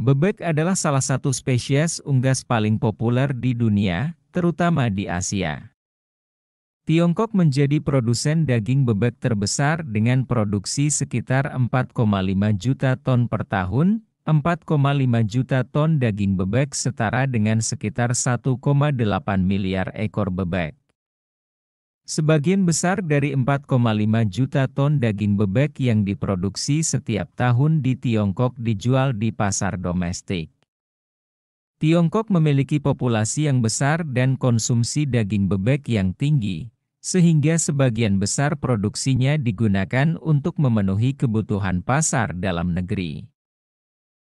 Bebek adalah salah satu spesies unggas paling populer di dunia, terutama di Asia. Tiongkok menjadi produsen daging bebek terbesar dengan produksi sekitar 4,5 juta ton per tahun. 4,5 juta ton daging bebek setara dengan sekitar 1,8 miliar ekor bebek. Sebagian besar dari 4,5 juta ton daging bebek yang diproduksi setiap tahun di Tiongkok dijual di pasar domestik. Tiongkok memiliki populasi yang besar dan konsumsi daging bebek yang tinggi, sehingga sebagian besar produksinya digunakan untuk memenuhi kebutuhan pasar dalam negeri.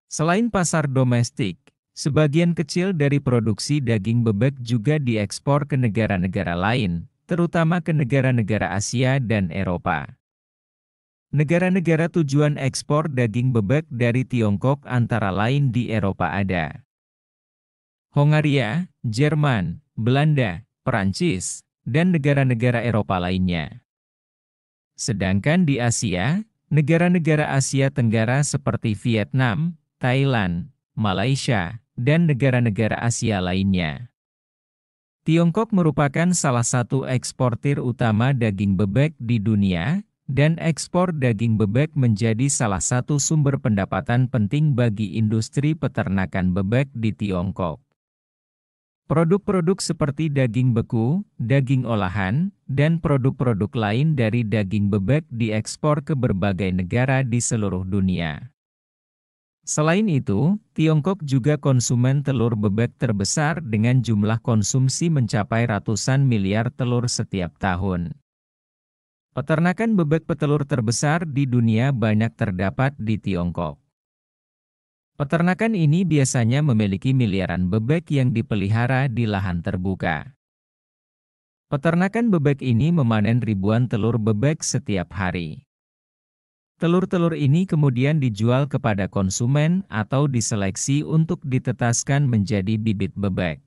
Selain pasar domestik, sebagian kecil dari produksi daging bebek juga diekspor ke negara-negara lain, terutama ke negara-negara Asia dan Eropa. Negara-negara tujuan ekspor daging bebek dari Tiongkok antara lain di Eropa ada Hongaria, Jerman, Belanda, Perancis, dan negara-negara Eropa lainnya. Sedangkan di Asia, negara-negara Asia Tenggara seperti Vietnam, Thailand, Malaysia, dan negara-negara Asia lainnya. Tiongkok merupakan salah satu eksportir utama daging bebek di dunia, dan ekspor daging bebek menjadi salah satu sumber pendapatan penting bagi industri peternakan bebek di Tiongkok. Produk-produk seperti daging beku, daging olahan, dan produk-produk lain dari daging bebek diekspor ke berbagai negara di seluruh dunia. Selain itu, Tiongkok juga konsumen telur bebek terbesar dengan jumlah konsumsi mencapai ratusan miliar telur setiap tahun. Peternakan bebek petelur terbesar di dunia banyak terdapat di Tiongkok. Peternakan ini biasanya memiliki miliaran bebek yang dipelihara di lahan terbuka. Peternakan bebek ini memanen ribuan telur bebek setiap hari. Telur-telur ini kemudian dijual kepada konsumen atau diseleksi untuk ditetaskan menjadi bibit bebek.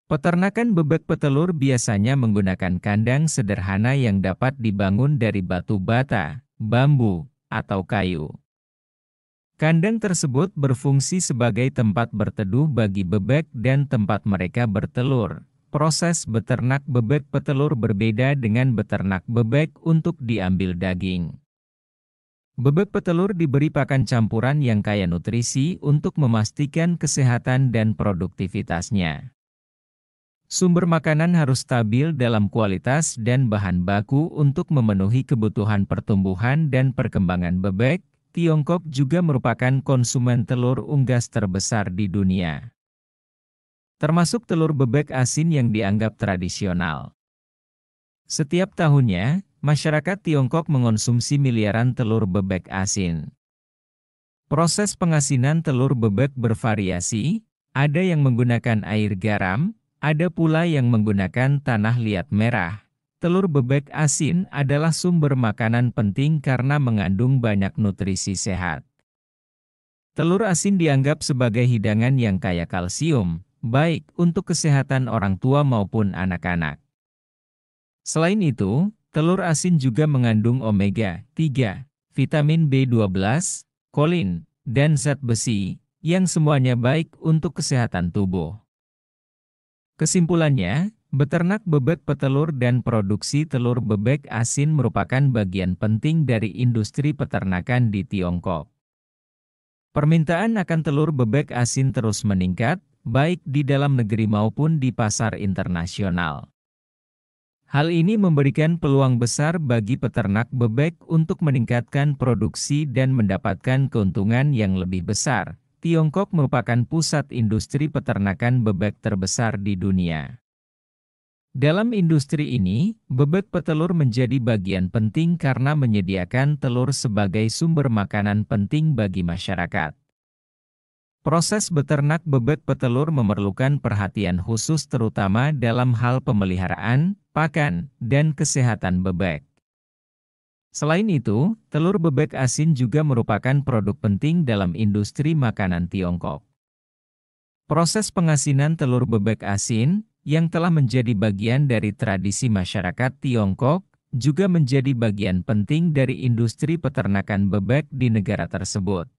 Peternakan bebek petelur biasanya menggunakan kandang sederhana yang dapat dibangun dari batu bata, bambu, atau kayu. Kandang tersebut berfungsi sebagai tempat berteduh bagi bebek dan tempat mereka bertelur. Proses beternak bebek petelur berbeda dengan beternak bebek untuk diambil daging. Bebek petelur diberi pakan campuran yang kaya nutrisi untuk memastikan kesehatan dan produktivitasnya. Sumber makanan harus stabil dalam kualitas dan bahan baku untuk memenuhi kebutuhan pertumbuhan dan perkembangan bebek. Tiongkok juga merupakan konsumen telur unggas terbesar di dunia, termasuk telur bebek asin yang dianggap tradisional. Setiap tahunnya, masyarakat Tiongkok mengonsumsi miliaran telur bebek asin. Proses pengasinan telur bebek bervariasi, ada yang menggunakan air garam, ada pula yang menggunakan tanah liat merah. Telur bebek asin adalah sumber makanan penting karena mengandung banyak nutrisi sehat. Telur asin dianggap sebagai hidangan yang kaya kalsium, baik untuk kesehatan orang tua maupun anak-anak. Selain itu, telur asin juga mengandung omega-3, vitamin B12, kolin, dan zat besi, yang semuanya baik untuk kesehatan tubuh. Kesimpulannya, beternak bebek petelur dan produksi telur bebek asin merupakan bagian penting dari industri peternakan di Tiongkok. Permintaan akan telur bebek asin terus meningkat, baik di dalam negeri maupun di pasar internasional. Hal ini memberikan peluang besar bagi peternak bebek untuk meningkatkan produksi dan mendapatkan keuntungan yang lebih besar. Tiongkok merupakan pusat industri peternakan bebek terbesar di dunia. Dalam industri ini, bebek petelur menjadi bagian penting karena menyediakan telur sebagai sumber makanan penting bagi masyarakat. Proses beternak bebek petelur memerlukan perhatian khusus terutama dalam hal pemeliharaan, pakan, dan kesehatan bebek. Selain itu, telur bebek asin juga merupakan produk penting dalam industri makanan Tiongkok. Proses pengasinan telur bebek asin, yang telah menjadi bagian dari tradisi masyarakat Tiongkok, juga menjadi bagian penting dari industri peternakan bebek di negara tersebut.